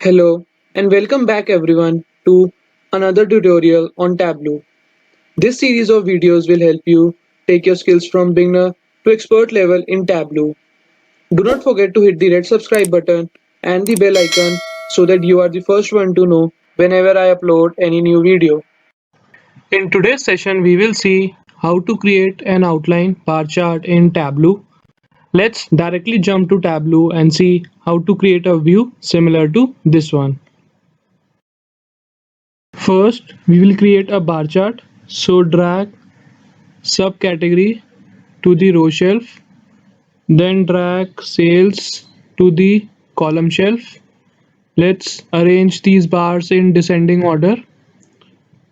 Hello and welcome back everyone to another tutorial on Tableau. This series of videos will help you take your skills from beginner to expert level in Tableau. Do not forget to hit the red subscribe button and the bell icon so that you are the first one to know whenever I upload any new video. In today's session we will see how to create an outline bar chart in Tableau. Let's directly jump to Tableau and see how to create a view similar to this one. First, we will create a bar chart. So drag subcategory to the row shelf, then drag sales to the column shelf. Let's arrange these bars in descending order.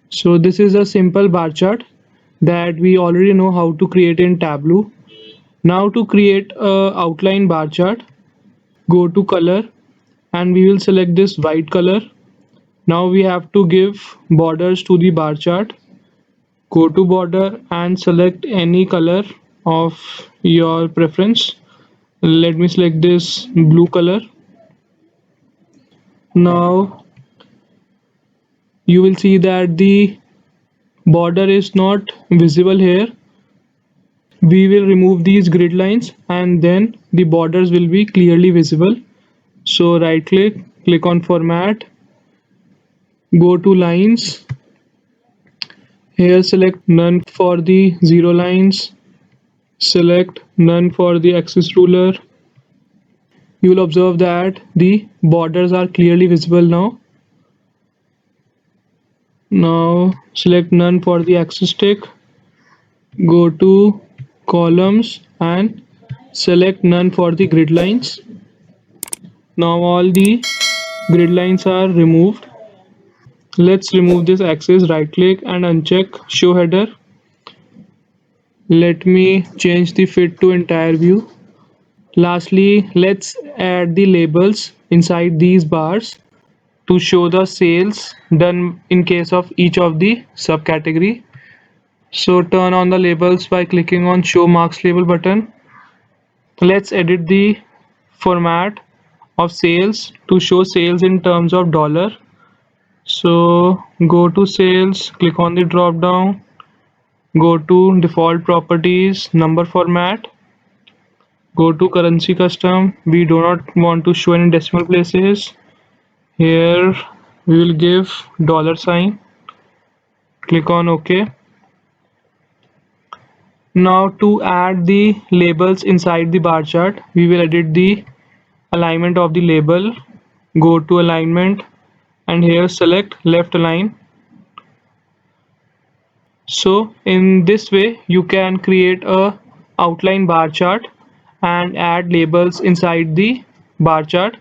So this is a simple bar chart that we already know how to create in Tableau. Now to create a outline bar chart, go to color and we will select this white color. Now we have to give borders to the bar chart. Go to border and select any color of your preference. Let me select this blue color. Now you will see that the border is not visible here. We will remove these grid lines and then the borders will be clearly visible. So right click on format, go to lines. Here select none for the zero lines, select none for the axis ruler. You will observe that the borders are clearly visible now. Now select none for the axis stick, go to columns and select none for the grid lines. Now all the grid lines are removed. Let's remove this axis, right click and uncheck show header. Let me change the fit to entire view. Lastly, let's add the labels inside these bars to show the sales done in case of each of the subcategory. So turn on the labels by clicking on show marks label button. Let's edit the format of sales to show sales in terms of dollar. So go to sales, click on the drop down, go to default properties, number format, go to currency custom. We do not want to show any decimal places. Here we will give dollar sign, click on OK. Now to add the labels inside the bar chart, we will edit the alignment of the label. Go to alignment and here select left align. So in this way you can create a outline bar chart and add labels inside the bar chart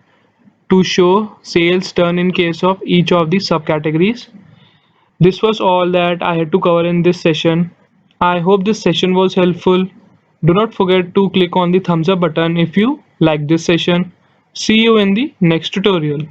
to show sales done in case of each of the subcategories. This was all that I had to cover in this session. I hope this session was helpful. Do not forget to click on the thumbs up button if you like this session. See you in the next tutorial.